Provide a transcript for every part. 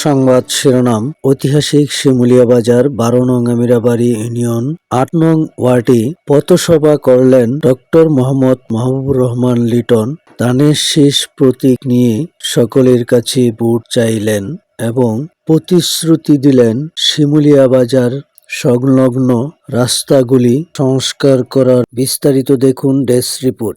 সংবাদ শিরোনাম ঐতিহাসিক শিমুলিয়া বাজার ১২ নং আমিরাবাড়ি ইউনিয়ন ৮ নং ওয়ার্ডে পথসভা করলেন ডক্টর মোহাম্মদ মাহবুবুর রহমান লিটন। ধানের শীষ প্রতীক নিয়ে সকলের কাছে ভোট চাইলেন এবং প্রতিশ্রুতি দিলেন শিমুলিয়া বাজার সংলগ্ন রাস্তাগুলি সংস্কার করার। বিস্তারিত দেখুন ডেস্ক রিপোর্ট।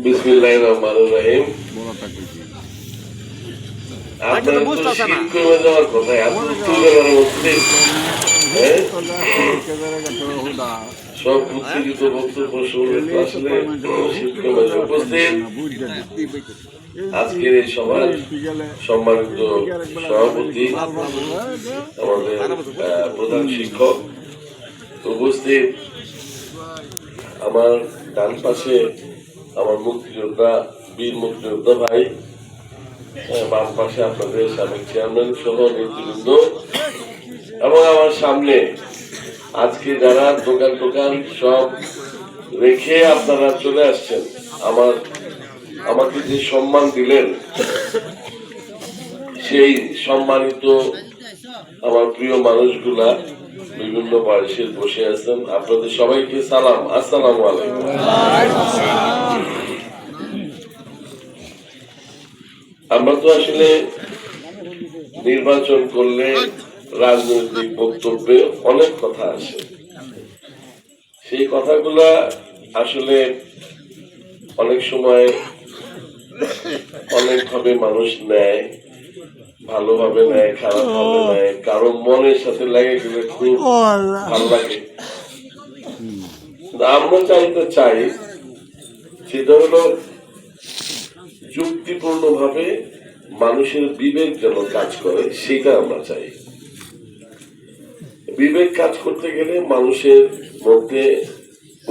বিসমিল্লাহিররহমানিররহিম। আপনারা তো শীত করে যাওয়ার কথা, এত চুলের মধ্যে সব উত্তেজিত বক্তব্য শুনলে তো আসলে শীত কমে উপস্থিত। আজকের এই সভার সম্মানিত সভাপতি, আমাদের প্রধান শিক্ষক উপস্থিত, আমার ডান পাশে আমার মুক্তিযোদ্ধা, বীর মুক্তিযোদ্ধা ভাই, বাম পাশে আপনাদের সাবেক চেয়ারম্যান সহ নেতৃবৃন্দ, এবং আমার সামনে আজকে যারা দোকান টোকান সব রেখে আপনারা চলে আসছেন, আমাকে যে সম্মান দিলেন, সেই সম্মানিত আমার প্রিয় মানুষগুলা বিভিন্ন বয়সে বসে আছেন, আপনাদের সবাইকে সালাম, আসসালামু আলাইকুম। আমরা তো আসলে নির্বাচন করলে রাজনৈতিক বক্তব্যে অনেক কথা আসে, সেই কথাগুলা আসলে অনেক সময় অনেকভাবে মানুষ নেয়, ভালোভাবে নেয়, খারাপ ভাবে নেয়, কারো মনের সাথে লেগে গেলে খুব ভালো লাগে। আমরা চাই সেটা হলো যুক্তিপূর্ণ ভাবে মানুষের বিবেক যেন কাজ করে, সেটা আমরা চাই। বিবেক কাজ করতে গেলে মানুষের মধ্যে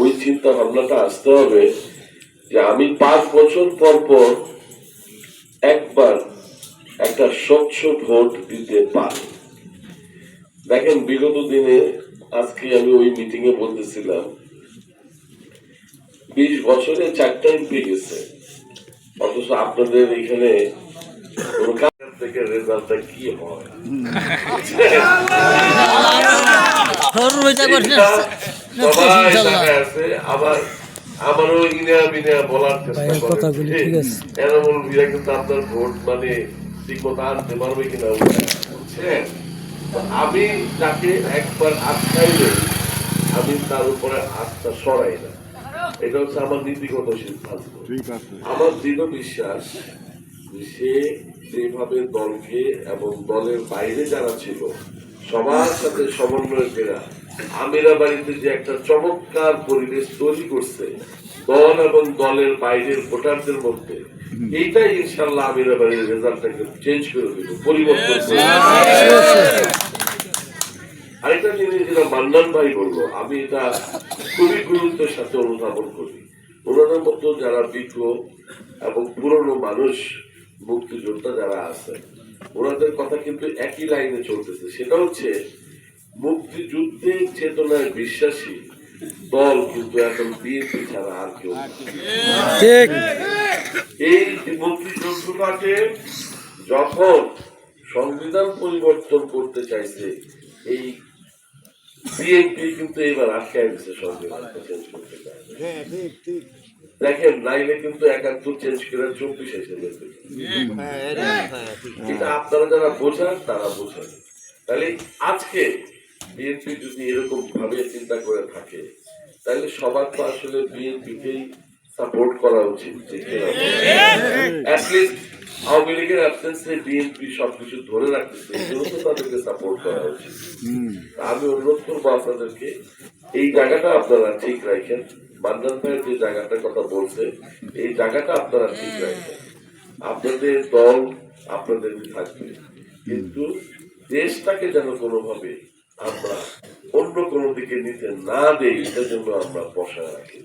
ওই চিন্তা ভাবনাটা আসতে হবে যে আমি 5 বছর পর পর একবার একটা স্বচ্ছ ভোট দিতে পারি। দেখেন, বিগত দিনে, আজকে আমি ওই মিটিং এ বলতেছিলাম, 20 বছরে 4টা এমপি গেছে, অথচ আপনাদের এখানে থেকে রেজাল্টটা কি হয় আবার আমারও ইনা বিনা বলার চেষ্টা করে, এনামুল মিয়া কিন্তু আপনার ভোট মানে ঠিক মতো আনতে পারবে কিনা বুঝছেন। আমি যাকে একবার আটকাইলে আমি তার উপরে আস্থা সরাই না, এটা হচ্ছে আমার নীতিগত সিদ্ধান্ত। আমার দৃঢ় বিশ্বাস সে যেভাবে দলকে এবং দলের বাইরে যারা ছিল সবার সাথে সমন্বয় করা আমিরাবাড়িতে যে একটা চমৎকার পরিবেশ তৈরি করছে দল এবং দলের বাইরের ভোটারদের মধ্যে, এইটাই ইনশাল্লাহ আমিরাবাড়ির রেজাল্টটাকে চেঞ্জ করে দিল, পরিবর্তন করে। আরেকটা জিনিস যেটা মান্নান ভাই বললো, আমি এটা খুবই গুরুত্বের সাথে অনুধাবন করি। ওনাদের মতো যারা বিজ্ঞ এবং পুরনো মানুষ, মুক্তিযোদ্ধা যারা আছে, ওনাদের কথা কিন্তু একই লাইনে চলতেছে, সেটা হচ্ছে মুক্তিযুদ্ধের চেতনায় বিশ্বাসী দল কিন্তু এখন বিএনপি ছাড়া আর কেউ। এই মুক্তিযুদ্ধটাকে যখন সংবিধান পরিবর্তন করতে চাইছে, এই বিএনপি কিন্তু এবার আটকায় দিচ্ছে সংবিধানটা চেঞ্জ করতে চায়। দেখেন, নাইলে কিন্তু 71 চেঞ্জ করে 24 এসে যেত। এটা আপনারা যারা বোঝান তারা বোঝেন। তাহলে আজকে বিএনপি যদি এরকম ভাবে চিন্তা করে থাকে, তাহলে সবার তো আসলে বিএনপিকেই সাপোর্ট করা উচিত। আওয়ামী লীগের অ্যাবসেন্সে বিএনপি সবকিছু ধরে রাখতেছে, তাদেরকে সাপোর্ট করা উচিত। আমি অনুরোধ করবো আপনাদেরকে, এই জায়গাটা আপনারা ঠিক রাখেন। মান্নান ভাইয়ের যে জায়গাটার কথা বলছে, এই জায়গাটা আপনারা ঠিক রাখেন। আপনাদের দল আপনাদের থাকবে, কিন্তু দেশটাকে যেন কোনোভাবে আমরা অন্য কোনো দিকে নিতে না দেই, এটার জন্য আমরা বসায় রাখি।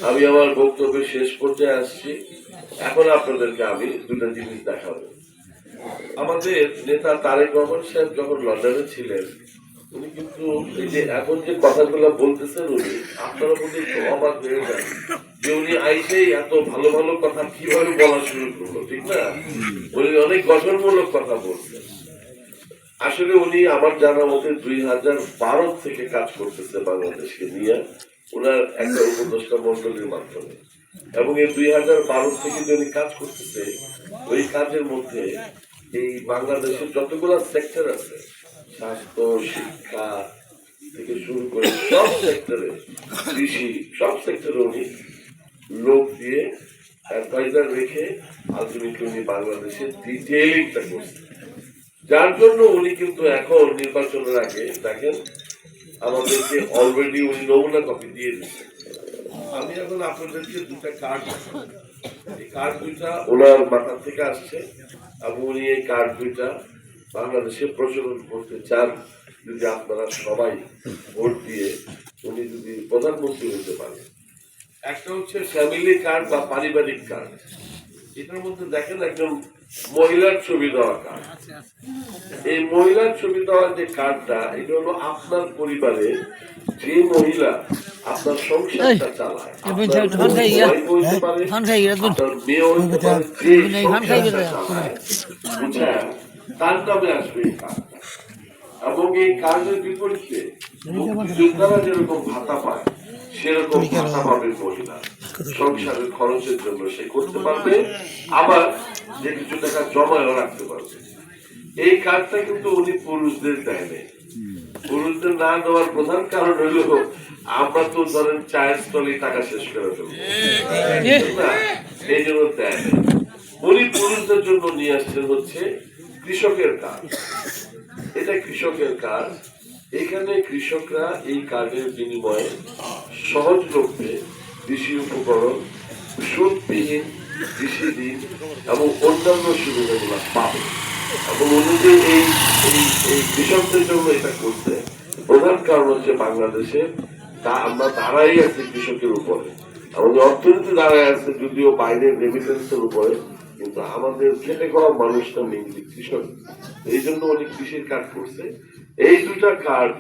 আমি আমার বক্তব্যের শেষ পর্যায়ে আসছি। এখন আপনাদেরকে আমি দুটা জিনিস দেখাবো। আমাদের নেতা তারেক রহমান সাহেব যখন লন্ডনে ছিলেন, উনি কিন্তু এই যে এখন যে কথাগুলো বলতেছেন উনি, আপনারা বলতে একটু অবাক হয়ে যান যে উনি আইসেই এত ভালো ভালো কথা কিভাবে বলা শুরু করলো, ঠিক না? উনি অনেক গঠনমূলক কথা বলছেন। আসলে উনি আমার জানা মতে 2012 থেকে কাজ করতেছে বাংলাদেশকে নিয়ে, ওনার একটা উপদেষ্টা মন্ডলীর মাধ্যমে। এবং এই 2012 থেকে যে উনি কাজ করতেছে, ওই কাজের মধ্যে এই বাংলাদেশের যতগুলো সেক্টর আছে, স্বাস্থ্য, শিক্ষা থেকে শুরু করে সব সেক্টরে, কৃষি, সব সেক্টরে উনি লোক দিয়ে অ্যাডভাইজার রেখে আলটিমেটলি উনি বাংলাদেশের ডিটেইলিংটা করছেন। যার জন্য উনি কিন্তু এখন নির্বাচনের আগে দেখেন আমাদেরকে অলরেডি উনি নমুনা কপি দিয়ে দিচ্ছেন। আমি এখন আপনাদেরকে দুটা কার্ড, এই কার্ড দুইটা ওনার মাথা থেকে আসছে এবং উনি এই কার্ড দুইটা বাংলাদেশে প্রচলন করতে চান। যদি আপনারা সবাই ভোট দিয়ে উনি যদি প্রধানমন্ত্রী হতে পারেন, একটা হচ্ছে ফ্যামিলি কার্ড বা পারিবারিক কার্ড। এটার মধ্যে দেখেন একজন মহিলার ছবি দেওয়া কার্ড। এই মহিলার ছবি দেওয়া যে কার্ডটা, এটা হলো আপনার পরিবারে যে মহিলা আপনার সংসারটা চালায়, আপনার হইতে পারে, আপনার মেয়ে হইতে পারে, যে সংসারটা চালায়, বুঝছেন, তার নামে আসবে এই কার্ডটা। এবং এই কার্ডের বিপরীতে মুক্তিযোদ্ধারা যেরকম ভাতা পায়, সেরকম ভাতা পাবে মহিলা। সংসারের খরচের জন্য সে করতে পারবে, আবার যে কিছু টাকা জমায়ও রাখতে পারবে। এই কার্ডটা কিন্তু উনি পুরুষদের দেয় নাই। পুরুষদের না দেওয়ার প্রধান কারণ হইল আমরা তো ধরেন চায়ের স্থলে টাকা শেষ করে ফেলবো, এই জন্য দেয়। উনি পুরুষদের জন্য নিয়ে আসছেন হচ্ছে কৃষকের কার্ড। এটা কৃষকের কার্ড। এখানে কৃষকরা এই কার্ডের বিনিময়ে সহজলভ্যে কৃষি উপকরণ, সুদবিহীন কৃষি ঋণ এবং অন্যান্য সুবিধাগুলো পাবে। এবং উনি যে এই কৃষকদের জন্য এটা করতে প্রধান কারণ হচ্ছে বাংলাদেশে আমরা দাঁড়াই আছি কৃষকের উপরে, আমাদের অর্থনীতি দাঁড়ায় আছে যদিও বাইরের রেমিটেন্সের উপরে, কিন্তু আমাদের খেটে খাওয়া মানুষটা মেইনলি কৃষক। এই জন্য উনি কৃষির কার্ড করছে। এই দুটা কার্ড,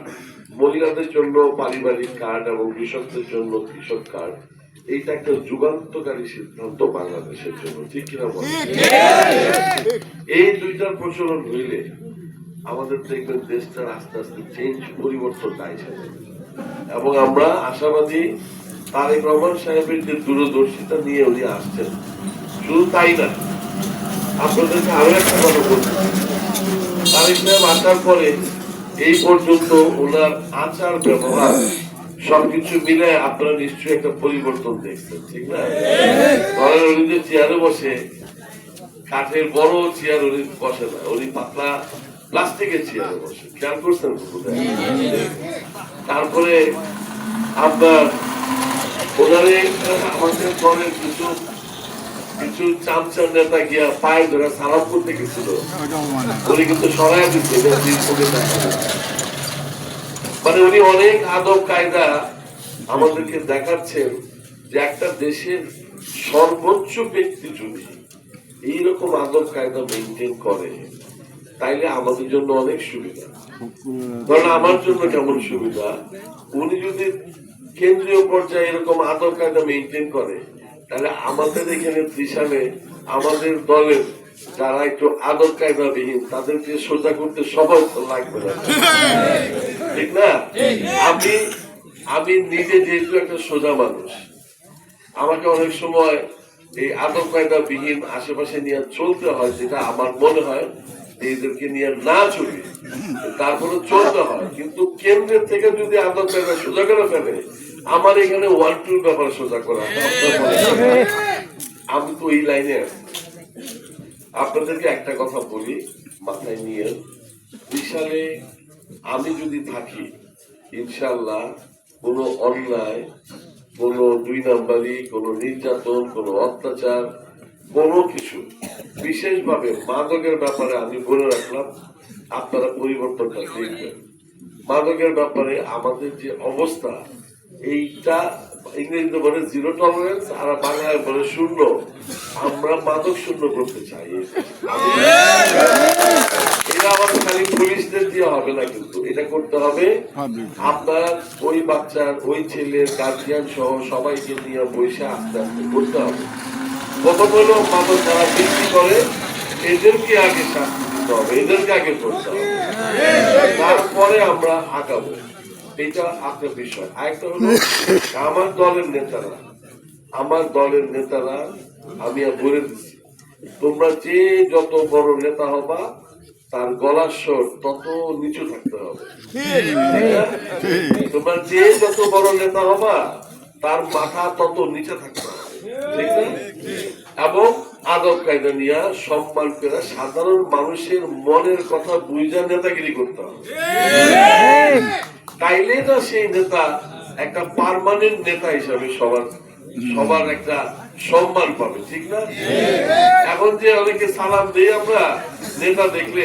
মহিলাদের জন্য পারিবারিক কার্ড এবং কৃষকদের জন্য কৃষক কার্ড, এইটা একটা যুগান্তকারী সিদ্ধান্ত বাংলাদেশের জন্য, ঠিক কিনা বলেন? এই দুইটার প্রচলন হইলে আমাদের দেখবেন দেশটার আস্তে আস্তে চেঞ্জ, পরিবর্তন আইছে। এবং আমরা আশাবাদী তারেক রহমান সাহেবের যে দূরদর্শিতা নিয়ে উনি আসছেন, শুধু তাই না, আপনাদেরকে আরো একটা কথা বলছি। তারেক সাহেব আসার পরে এই পর্যন্ত ওনার আচার ব্যবহার সবকিছু মিলে আপনারা নিশ্চয়ই একটা পরিবর্তন দেখছেন, ঠিক না? ধরেন উনি যে চেয়ারে বসে, কাঠের বড় চেয়ার উনি বসে না, উনি পাতলা প্লাস্টিকের চেয়ারে বসে, খেয়াল করছেন? তারপরে আপনার ওনারে আমাদের দলের কিছু কিছু চামচার নেতা গিয়া পায়ে ধরে সালাম করতে গেছিল, উনি কিন্তু সরাই দিচ্ছে। মানে উনি অনেক আদব কায়দা আমাদেরকে দেখাচ্ছেন যে একটা দেশের সর্বোচ্চ ব্যক্তি যদি এইরকম আদব কায়দা মেনটেন করে, তাইলে আমাদের জন্য অনেক সুবিধা। কারণ আমার জন্য কেমন সুবিধা, উনি যদি কেন্দ্রীয় পর্যায়ে এরকম আদব কায়দা মেনটেন করে, তাহলে আমাদের এখানে ত্রিশালে আমাদের দলের যারা একটু আদব কায়দা বিহীন, তাদেরকে সোজা করতে সহজ লাগবে না, ঠিক না? আমি নিজে যেহেতু একটা সোজা মানুষ, আমাকে অনেক সময় এই আদব কায়দা বিহীন আশেপাশে নিয়ে চলতে হয়, যেটা আমার মনে হয় এদেরকে নিয়ে না চলি, তারপরে চলতে হয়। কিন্তু কেন্দ্রের থেকে যদি আদব কায়দা সোজা করে ফেলে, আমার এখানে 1-2 ব্যাপার সোজা করা, আমি তো এই লাইনে আছি। আপনাদেরকে একটা কথা বলি, মাথায় নিয়ে, বিশালে আমি যদি থাকি, ইনশাল্লাহ কোনো অন্যায়, কোনো 2 নাম্বারি, কোনো নির্যাতন, কোনো অত্যাচার, কোনো কিছু, বিশেষভাবে মাদকের ব্যাপারে আমি বলে রাখলাম, আপনারা পরিবর্তনটা দেখবেন। মাদকের ব্যাপারে আমাদের যে অবস্থা, এইটা ইংরেজিতে বলে জিরো টলারেন্স, আর বাংলায় বলে শূন্য। আমরা মাদক শূন্য করতে চাই। এটা আবার খালি পুলিশদের দিয়ে হবে না, কিন্তু এটা করতে হবে আপনার ওই বাচ্চার, ওই ছেলের গার্জিয়ান সহ সবাইকে নিয়ে বসে আস্তে আস্তে করতে হবে। প্রথম হলো মাদক যারা বিক্রি করে এদেরকে আগে শাস্তি দিতে হবে, এদেরকে আগে করতে হবে, তারপরে আমরা আগাবো। এটা একটা বিষয়। আরেকটা হলো আমার দলের নেতারা আমি বলে দিচ্ছি, তোমরা যে যত বড় নেতা হবা তার গলার স্বর তত নিচু থাকতে হবে। তোমরা যে যত বড় নেতা হবা তার মাথা তত নিচে থাকতে হবে, ঠিক না? এবং আদব কায়দা নিয়ে সম্মান করে সাধারণ মানুষের মনের কথা বুঝা নেতাগিরি করতে হবে। তাইলে না সেই নেতা একটা পার্মানেন্ট নেতা হিসাবে সবার একটা সম্মান পাবে, ঠিক না? এখন যে অনেকে সালাম দিই আমরা, নেতা দেখলে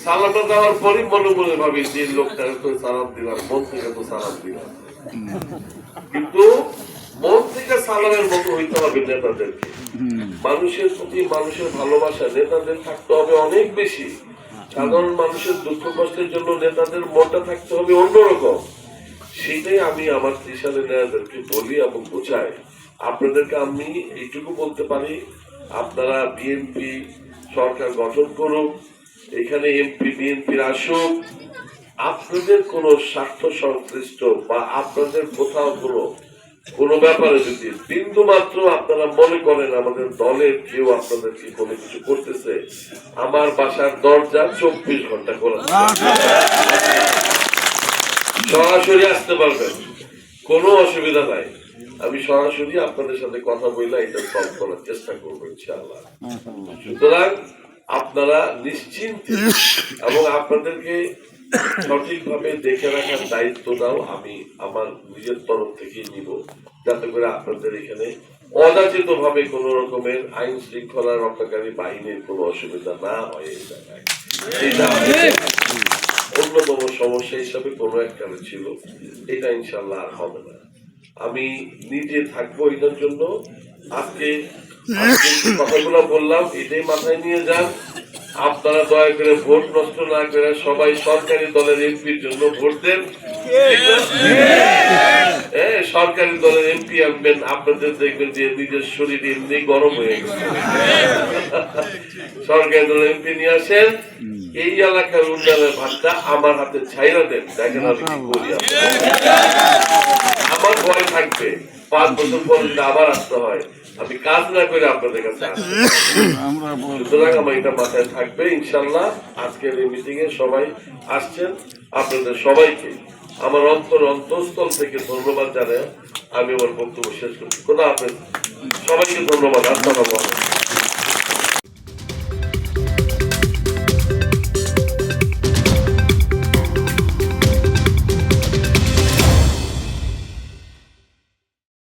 সালামটা দেওয়ার পরই মনে মনে ভাবে যে লোকটা তো সালাম দিলাম, মন থেকে তো সালাম দিলাম, কিন্তু মন থেকে সালামের মতো হইতে হবে নেতাদেরকে। মানুষের প্রতি মানুষের ভালোবাসা নেতাদের থাকতে হবে অনেক বেশি। সাধারণ মানুষের দুঃখ কষ্টের জন্য নেতাদের মনটা থাকতে হবে অন্যরকম। সেটাই আমি আমার ত্রিশালে নেতাদেরকে বলি এবং বোঝাই। আপনাদেরকে আমি এইটুকু বলতে পারি, আপনারা বিএনপি সরকার গঠন করুন, এখানে এমপি বিএনপির আসুক, আপনাদের কোনো স্বার্থ সংশ্লিষ্ট বা আপনাদের কোথাও কোনো ব্যাপারে যদি বিন্দু মাত্র আপনারা মনে করেন আমাদের দলের কেউ আপনাদেরকে কোনো কিছু করতেছে, আমার বাসার দরজা 24 ঘন্টা খোলা, সরাসরি আসতে পারবেন, কোনো অসুবিধা নাই। আমি সরাসরি আপনাদের সাথে কথা বললে এটা সলভ করার চেষ্টা করবো ইনশাআল্লাহ। সুতরাং আপনারা নিশ্চিন্তে এবং আপনাদেরকে সঠিকভাবে দেখে রাখার দায়িত্বটাও আমি আমার নিজের তরফ থেকেই নিব, যাতে করে আপনাদের এখানে অযাচিত ভাবে কোন রকমের আইন শৃঙ্খলা রক্ষাকারী বাহিনীর কোনো অসুবিধা না হয়। এই জায়গায় এটা অন্যতম সমস্যা হিসাবে কোনো একটা ছিল, এটা ইনশাল্লাহ আর হবে না। আমি নিজে থাকবো এটার জন্য। আজকে কথাগুলো বললাম, এটাই মাথায় নিয়ে যান। আপনারা দয়া করে ভোট নষ্ট না করে সবাই সরকারি দলের এমপির জন্য ভোট দেন। সরকারি দলের এমপি আনবেন, আপনাদের দেখবেন যে নিজের শরীর এমনি গরম হয়ে গেছে। সরকারি দলের এমপি নিয়ে আসেন, এই এলাকার উন্নয়নের ভাতটা আমার হাতে ছাইরা দেন, দেখেন আমি কি করি। আমার ভয় থাকবে 5 বছর পর যদি আবার আসতে হয়, আমি কাজ না করে আপনাদের কাছে আসবো। সুতরাং আমার এটা মাথায় থাকবে ইনশাল্লাহ। আজকের এই মিটিং এ সবাই আসছেন, আপনাদের সবাইকে আমার অন্তঃস্থল থেকে ধন্যবাদ জানাই আমি আমার বক্তব্য শেষ করছি। খোদা হাফেজ, সবাইকে ধন্যবাদ। আসসালামু আলাইকুম।